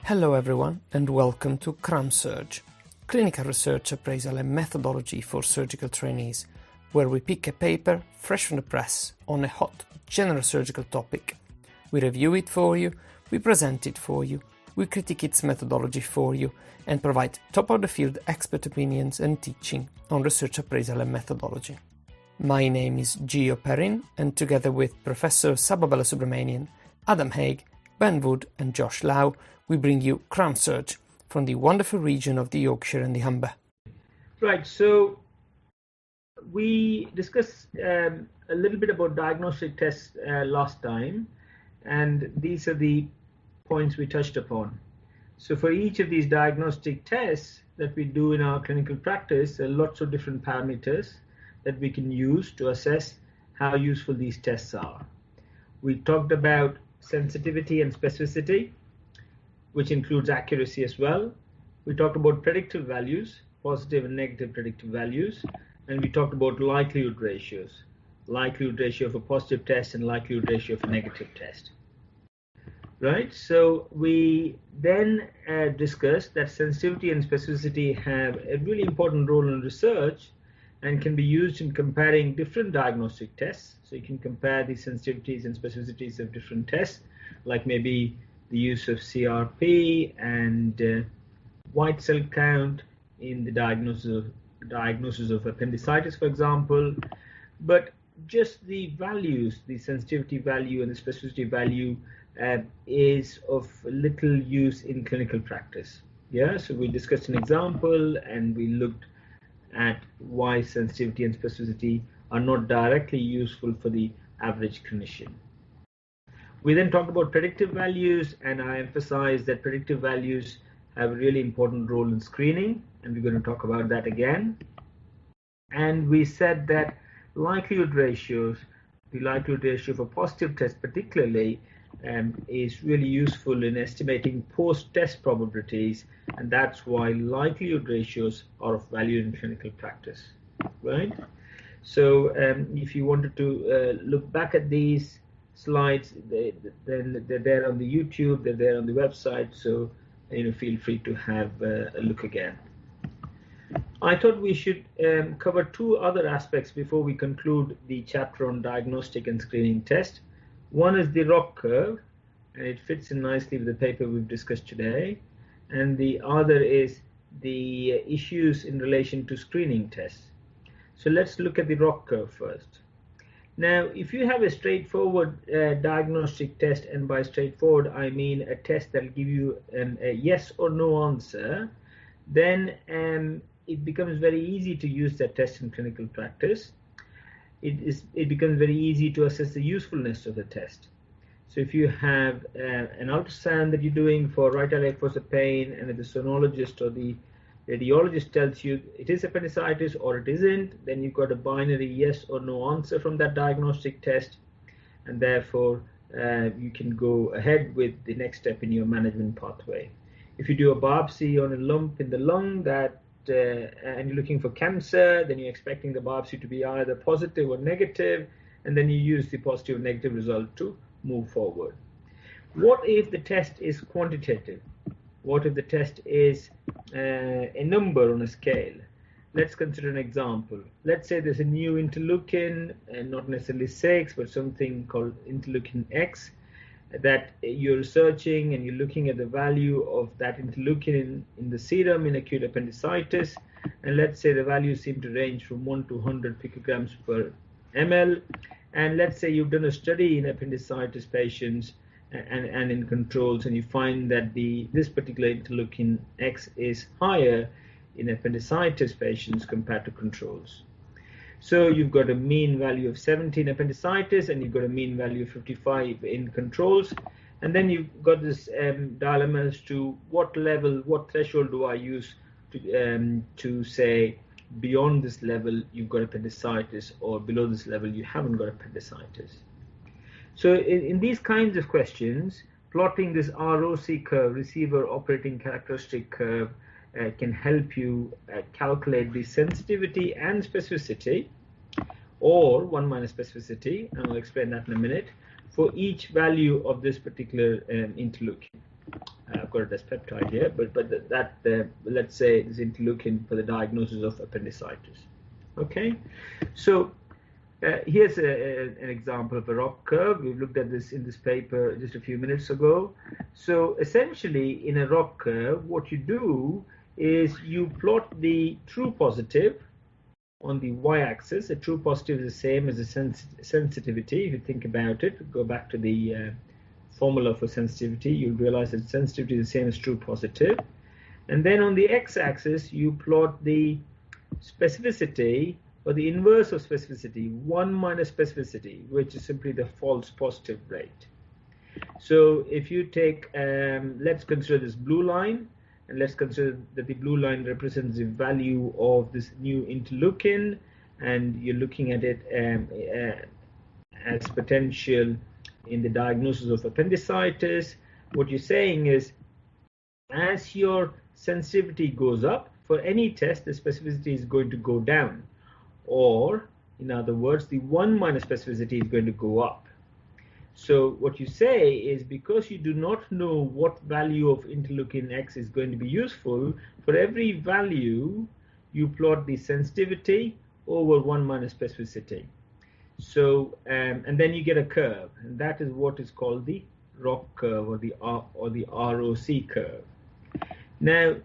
Hello everyone and welcome to CRAMSURG, Clinical Research Appraisal and Methodology for Surgical Trainees, where we pick a paper fresh from the press on a hot general surgical topic. We review it for you, we present it for you, we critique its methodology for you, and provide top-of-the-field expert opinions and teaching on research appraisal and methodology. My name is Gio Perrin, and together with Professor Saba Balasubramanian, Adam Haig, Ben Wood and Josh Lau, we bring you CRAMSURG from the wonderful region of the Yorkshire and the Humber. Right, so we discussed a little bit about diagnostic tests last time, and these are the points we touched upon. So for each of these diagnostic tests that we do in our clinical practice, there are lots of different parameters that we can use to assess how useful these tests are. We talked about sensitivity and specificity, which includes accuracy as well. We talked about predictive values, positive and negative predictive values, and we talked about likelihood ratios, likelihood ratio of a positive test and likelihood ratio of a negative test. Right, so we then discussed that sensitivity and specificity have a really important role in research and can be used in comparing different diagnostic tests. So you can compare the sensitivities and specificities of different tests, like maybe the use of CRP and white cell count in the diagnosis of appendicitis, for example. But just the values, the sensitivity value and the specificity value is of little use in clinical practice. Yeah, so we discussed an example and we looked at why sensitivity and specificity are not directly useful for the average clinician. We then talked about predictive values, and I emphasized that predictive values have a really important role in screening, and we're going to talk about that again. And we said that likelihood ratios, the likelihood ratio of a positive test particularly, is really useful in estimating post-test probabilities, and that's why likelihood ratios are of value in clinical practice, right? So if you wanted to look back at these slides, then they're there on the YouTube, they're there on the website, so feel free to have a look again. I thought we should cover two other aspects before we conclude the chapter on diagnostic and screening test. One is the ROC curve, and it fits in nicely with the paper we've discussed today. And the other is the issues in relation to screening tests. So let's look at the ROC curve first. Now, if you have a straightforward diagnostic test, and by straightforward I mean a test that will give you a yes or no answer, then it becomes very easy to use that test in clinical practice. It becomes very easy to assess the usefulness of the test. So if you have an ultrasound that you're doing for right iliac fossa pain, and if the sonologist or the radiologist tells you it is appendicitis or it isn't, then you've got a binary yes or no answer from that diagnostic test, and therefore you can go ahead with the next step in your management pathway. If you do a biopsy on a lump in the lung and you're looking for cancer, then you're expecting the biopsy to be either positive or negative, and then you use the positive or negative result to move forward. What if the test is quantitative? What if the test is a number on a scale? Let's consider an example. Let's say there's a new interleukin, and not necessarily 6, but something called interleukin X, that you're researching, and you're looking at the value of that interleukin in the serum in acute appendicitis, and let's say the values seem to range from 1 to 100 picograms per ml, and let's say you've done a study in appendicitis patients and in controls, and you find that this particular interleukin X is higher in appendicitis patients compared to controls. So you've got a mean value of 70 in appendicitis, and you've got a mean value of 55 in controls. And then you've got this dilemma as to what threshold do I use to say beyond this level you've got appendicitis, or below this level you haven't got appendicitis. So in these kinds of questions, plotting this ROC curve, receiver operating characteristic curve, can help you calculate the sensitivity and specificity, or 1 minus specificity, and I'll explain that in a minute, for each value of this particular interleukin. I've got a dyspeptide here, but let's say is interleukin for the diagnosis of appendicitis. Okay, so here's an example of a ROC curve. We've looked at this in this paper just a few minutes ago. So essentially, in a ROC curve, what you do is you plot the true positive on the y-axis. A true positive is the same as a sensitivity. If you think about it, go back to the formula for sensitivity, you'll realize that sensitivity is the same as true positive. And then on the x-axis, you plot the specificity, or the inverse of specificity, 1 minus specificity, which is simply the false positive rate. So if you take, let's consider this blue line, and let's consider that the blue line represents the value of this new interleukin, and you're looking at it as potential in the diagnosis of appendicitis. What you're saying is, as your sensitivity goes up, for any test, the specificity is going to go down. Or, in other words, the 1 minus specificity is going to go up. So what you say is, because you do not know what value of interleukin X is going to be useful, for every value, you plot the sensitivity over 1 minus specificity. So, and then you get a curve, and that is what is called the ROC curve, or the ROC curve. Now,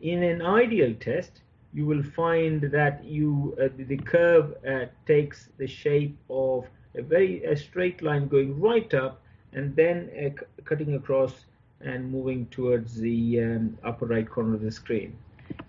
in an ideal test, you will find that the curve takes the shape of a straight line going right up, and then cutting across and moving towards the upper right corner of the screen.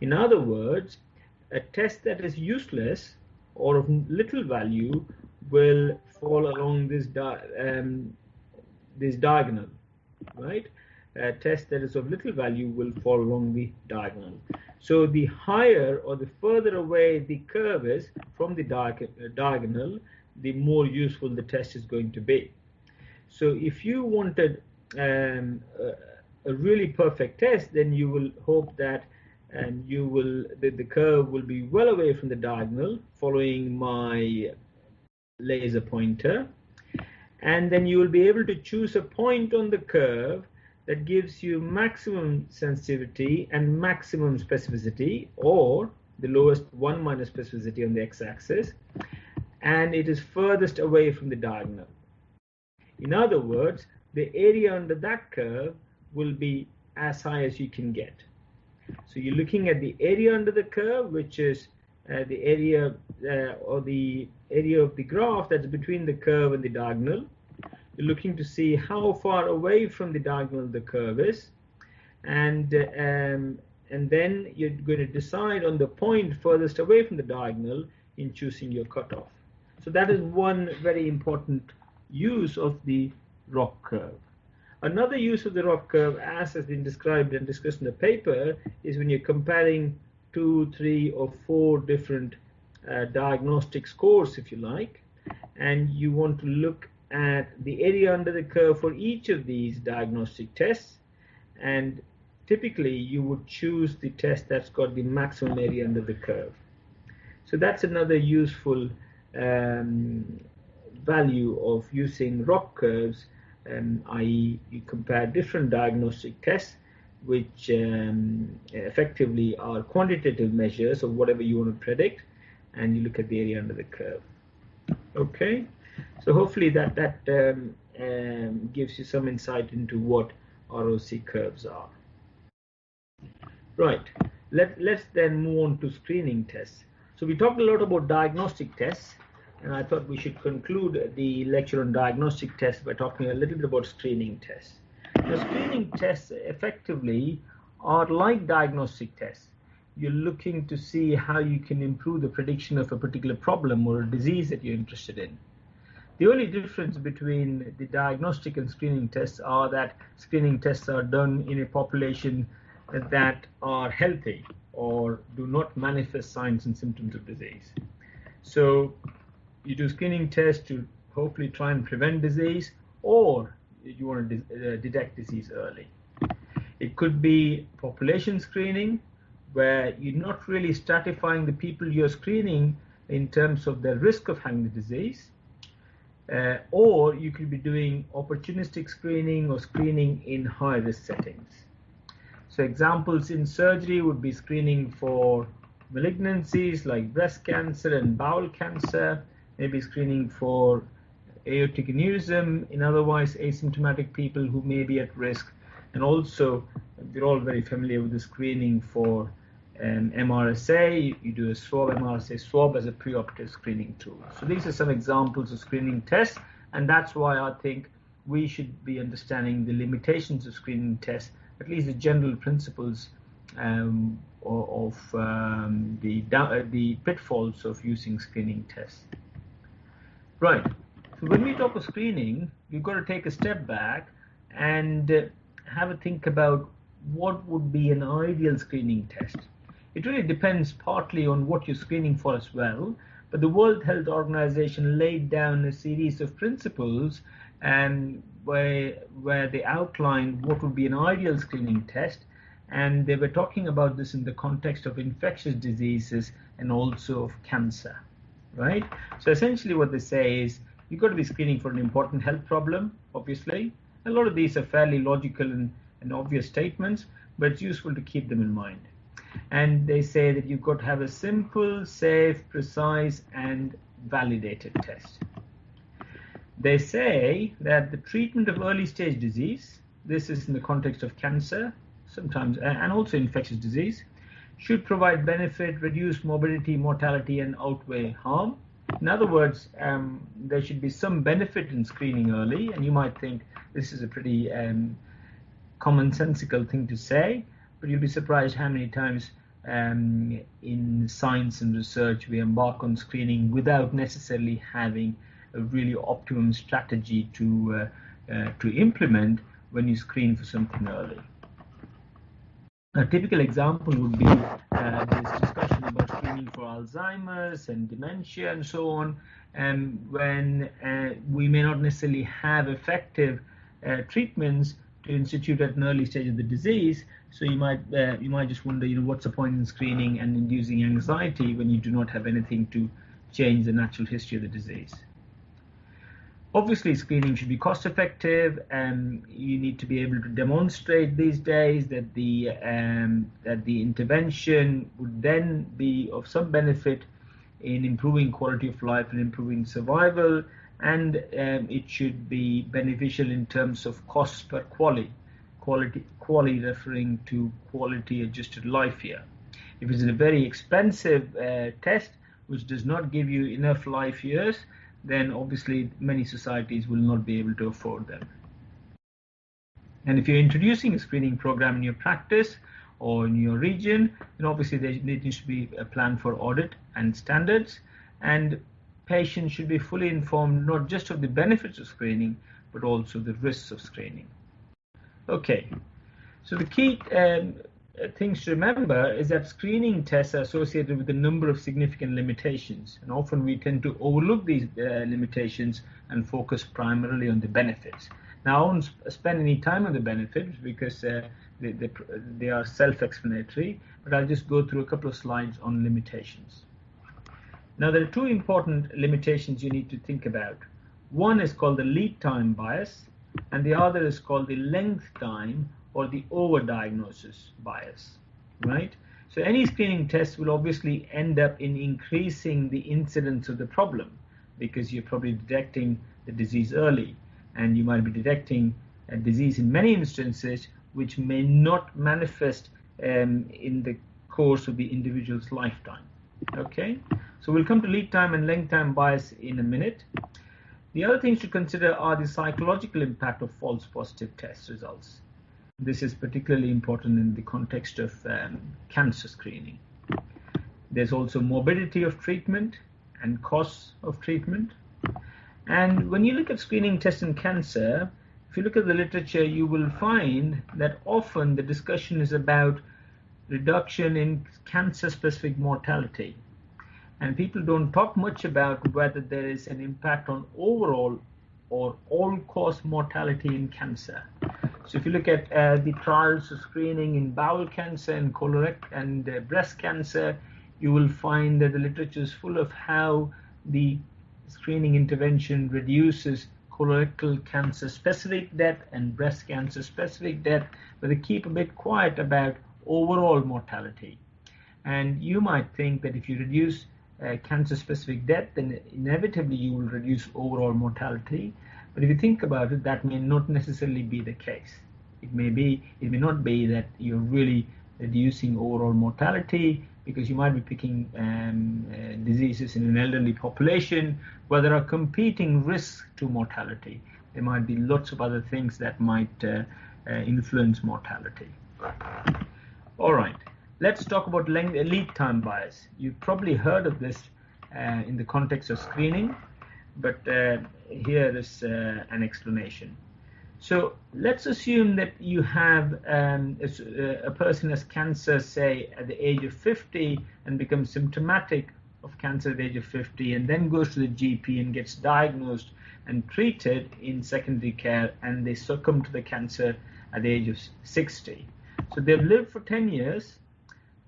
In other words, a test that is useless or of little value will fall along this diagonal, right? A test that is of little value will fall along the diagonal. So the higher or the further away the curve is from the diagonal, the more useful the test is going to be. So if you wanted a really perfect test, then you will hope that the curve will be well away from the diagonal, following my laser pointer, and then you will be able to choose a point on the curve that gives you maximum sensitivity and maximum specificity, or the lowest 1 minus specificity on the x-axis, and it is furthest away from the diagonal. In other words, the area under that curve will be as high as you can get. So you're looking at the area under the curve, which is the area or the area of the graph that's between the curve and the diagonal. You're looking to see how far away from the diagonal the curve is, and then you're going to decide on the point furthest away from the diagonal in choosing your cutoff. So that is one very important use of the ROC curve. Another use of the ROC curve, as has been described and discussed in the paper, is when you're comparing 2, 3, or 4 different diagnostic scores, if you like, and you want to look at the area under the curve for each of these diagnostic tests, and typically you would choose the test that's got the maximum area under the curve. So that's another useful value of using ROC curves, i.e. you compare different diagnostic tests, which effectively are quantitative measures of whatever you want to predict, and you look at the area under the curve. Okay, so hopefully that gives you some insight into what ROC curves are. Right, let's then move on to screening tests. So we talked a lot about diagnostic tests, and I thought we should conclude the lecture on diagnostic tests by talking a little bit about screening tests. Now, screening tests effectively are like diagnostic tests. You're looking to see how you can improve the prediction of a particular problem or a disease that you're interested in. The only difference between the diagnostic and screening tests are that screening tests are done in a population that are healthy or do not manifest signs and symptoms of disease. So you do screening tests to hopefully try and prevent disease, or you want to detect disease early. It could be population screening, where you're not really stratifying the people you're screening in terms of their risk of having the disease. or you could be doing opportunistic screening or screening in high-risk settings. So examples in surgery would be screening for malignancies like breast cancer and bowel cancer, maybe screening for aortic aneurysm in otherwise asymptomatic people who may be at risk, and also we're all very familiar with the screening for MRSA. You do a swab, MRSA swab, as a preoperative screening tool. So these are some examples of screening tests, and that's why I think we should be understanding the limitations of screening tests, at least the general principles of the pitfalls of using screening tests. Right. So when we talk of screening, you've got to take a step back and have a think about what would be an ideal screening test. It really depends partly on what you're screening for as well, but the World Health Organization laid down a series of principles where they outlined what would be an ideal screening test, and they were talking about this in the context of infectious diseases and also of cancer, right? So essentially what they say is you've got to be screening for an important health problem, obviously. A lot of these are fairly logical and obvious statements, but it's useful to keep them in mind. And they say that you've got to have a simple, safe, precise, and validated test. They say that the treatment of early stage disease, this is in the context of cancer, sometimes, and also infectious disease, should provide benefit, reduce morbidity, mortality, and outweigh harm. In other words, there should be some benefit in screening early, and you might think this is a pretty commonsensical thing to say, but you'll be surprised how many times in science and research we embark on screening without necessarily having a really optimum strategy to implement when you screen for something early. A typical example would be this discussion about screening for Alzheimer's and dementia and so on, when we may not necessarily have effective treatments to institute at an early stage of the disease. So you might just wonder, what's the point in screening and inducing anxiety when you do not have anything to change the natural history of the disease. Obviously, screening should be cost effective, and you need to be able to demonstrate these days that the intervention would then be of some benefit in improving quality of life and improving survival, and it should be beneficial in terms of cost per quality referring to quality adjusted life here. If it's a very expensive test which does not give you enough life years, then obviously many societies will not be able to afford them. And if you're introducing a screening program in your practice or in your region, then obviously there needs to be a plan for audit and standards, and patients should be fully informed not just of the benefits of screening, but also the risks of screening. Okay, so the key things to remember is that screening tests are associated with a number of significant limitations, and often we tend to overlook these limitations and focus primarily on the benefits. Now, I won't spend any time on the benefits because they are self-explanatory, but I'll just go through a couple of slides on limitations. Now, there are two important limitations you need to think about. One is called the lead time bias, and the other is called the length time or the overdiagnosis bias, right? So any screening test will obviously end up in increasing the incidence of the problem because you're probably detecting the disease early, and you might be detecting a disease in many instances which may not manifest in the course of the individual's lifetime. Okay, so we'll come to lead time and length time bias in a minute. The other things to consider are the psychological impact of false positive test results. This is particularly important in the context of cancer screening. There's also morbidity of treatment and costs of treatment. And when you look at screening tests in cancer, if you look at the literature, you will find that often the discussion is about reduction in cancer-specific mortality. And people don't talk much about whether there is an impact on overall or all-cause mortality in cancer. So if you look at the trials of screening in bowel cancer and colorectal and breast cancer, you will find that the literature is full of how the screening intervention reduces colorectal cancer specific death and breast cancer specific death, but they keep a bit quiet about overall mortality. And you might think that if you reduce cancer specific death, then inevitably you will reduce overall mortality. But if you think about it, that may not necessarily be the case. It may not be that you're really reducing overall mortality, because you might be picking diseases in an elderly population where there are competing risks to mortality. There might be lots of other things that might influence mortality. All right, let's talk about lead time bias. You've probably heard of this in the context of screening, but here is an explanation. So let's assume that you have a person has cancer, say, at the age of 50 and becomes symptomatic of cancer at the age of 50, and then goes to the GP and gets diagnosed and treated in secondary care, and they succumb to the cancer at the age of 60. So they've lived for 10 years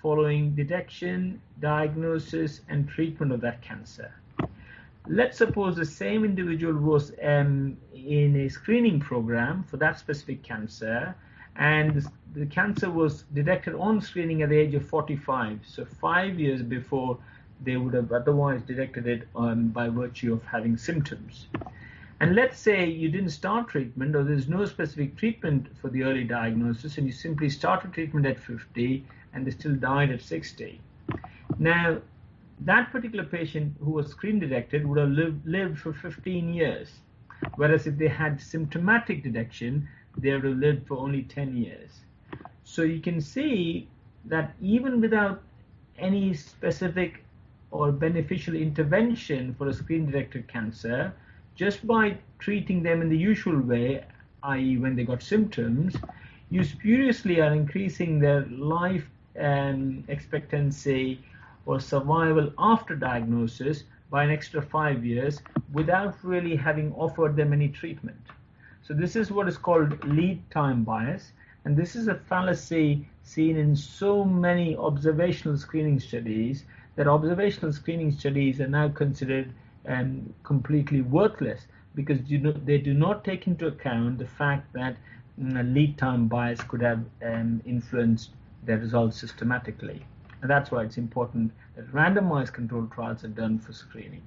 following detection, diagnosis, and treatment of that cancer. Let's suppose the same individual was in a screening program for that specific cancer, and the cancer was detected on screening at the age of 45, so 5 years before they would have otherwise detected it by virtue of having symptoms. And let's say you didn't start treatment, or there's no specific treatment for the early diagnosis, and you simply started treatment at 50 and they still died at 60. Now, that particular patient who was screen detected would have lived for 15 years, whereas if they had symptomatic detection, they would have lived for only 10 years. So you can see that even without any specific or beneficial intervention for a screen detected cancer, just by treating them in the usual way, i.e. when they got symptoms, you spuriously are increasing their life expectancy or survival after diagnosis by an extra 5 years without really having offered them any treatment. So this is what is called lead time bias, and this is a fallacy seen in so many observational screening studies that observational screening studies are now considered completely worthless, because they do not take into account the fact that lead time bias could have influenced their results systematically. And that's why it's important that randomized controlled trials are done for screening.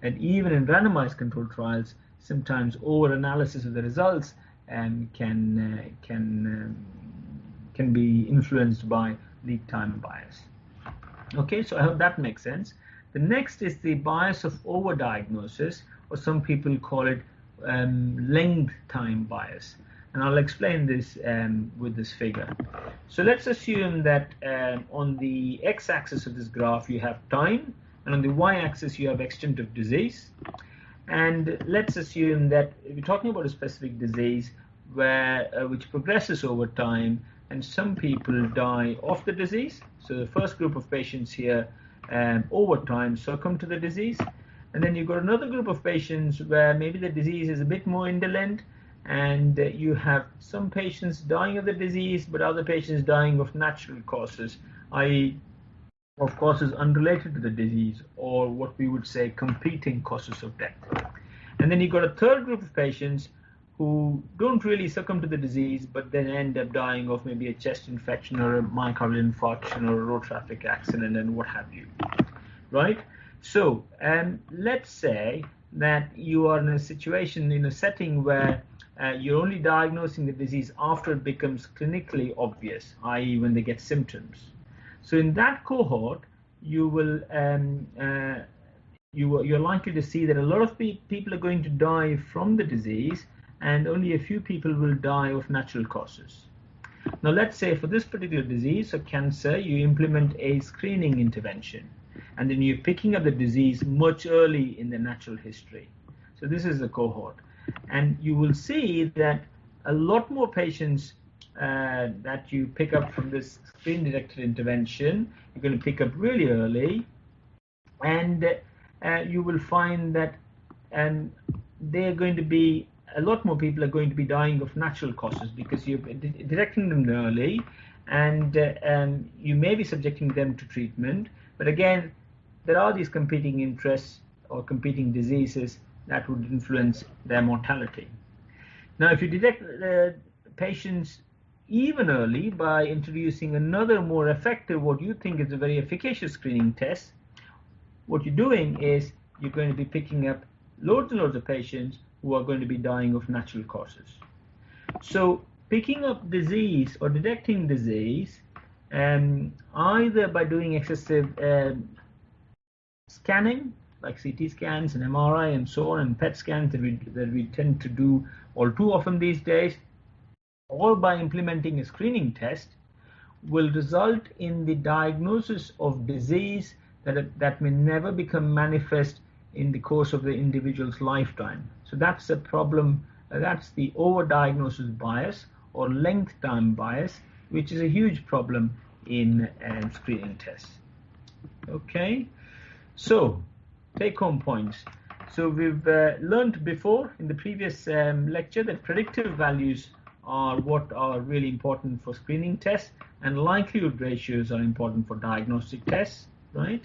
And even in randomized controlled trials, sometimes over-analysis of the results can be influenced by lead time bias. Okay, so I hope that makes sense. The next is the bias of overdiagnosis, or some people call it length time bias. And I'll explain this with this figure. So let's assume that on the x-axis of this graph you have time, and on the y-axis you have extent of disease. And let's assume that if you're talking about a specific disease which progresses over time, and some people die of the disease. So the first group of patients here over time succumb to the disease. And then you've got another group of patients where maybe the disease is a bit more indolent, and you have some patients dying of the disease, but other patients dying of natural causes, i.e. of causes unrelated to the disease, or what we would say competing causes of death. And then you've got a third group of patients who don't really succumb to the disease, but then end up dying of maybe a chest infection or a myocardial infarction or a road traffic accident and what have you, right? So, let's say that you are in a situation, in a setting where you're only diagnosing the disease after it becomes clinically obvious, i.e. when they get symptoms. So in that cohort, you will you're likely to see that a lot of people are going to die from the disease, and only a few people will die of natural causes. Now let's say for this particular disease or cancer, you implement a screening intervention, and then you're picking up the disease much early in the natural history. So this is the cohort, and you will see that a lot more patients that you pick up from this screen detected intervention, you're going to pick up really early, and you will find that they're going to be, a lot more people are going to be dying of natural causes, because you're detecting them early, and you may be subjecting them to treatment. But again, there are these competing interests or competing diseases that would influence their mortality. Now, if you detect patients even early by introducing another more effective, what you think is a very efficacious screening test, what you're doing is you're going to be picking up loads and loads of patients who are going to be dying of natural causes. So picking up disease or detecting disease, either by doing excessive scanning, like CT scans and MRI and so on, and PET scans that we tend to do all too often these days, or by implementing a screening test, will result in the diagnosis of disease that may never become manifest in the course of the individual's lifetime. So that's a problem. That's the overdiagnosis bias or length time bias, which is a huge problem in screening tests. Okay, so take-home points. So we've learned before in the previous lecture that predictive values are what are really important for screening tests, and likelihood ratios are important for diagnostic tests, right?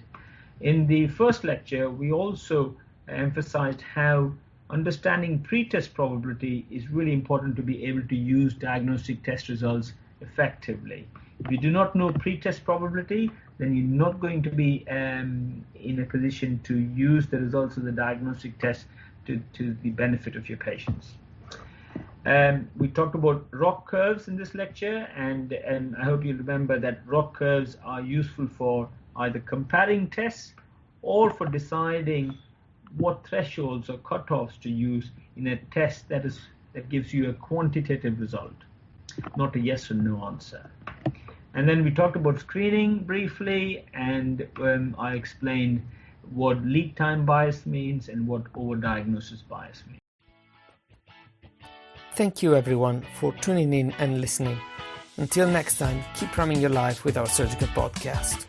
In the first lecture, we also emphasized how understanding pretest probability is really important to be able to use diagnostic test results effectively. If you do not know pretest probability, then you're not going to be in a position to use the results of the diagnostic test to the benefit of your patients. We talked about ROC curves in this lecture, and I hope you remember that ROC curves are useful for either comparing tests or for deciding what thresholds or cutoffs to use in a test that gives you a quantitative result, not a yes or no answer. And then we talked about screening briefly, and I explained what lead time bias means and what overdiagnosis bias means. Thank you everyone for tuning in and listening. Until next time, keep running your life with our surgical podcast.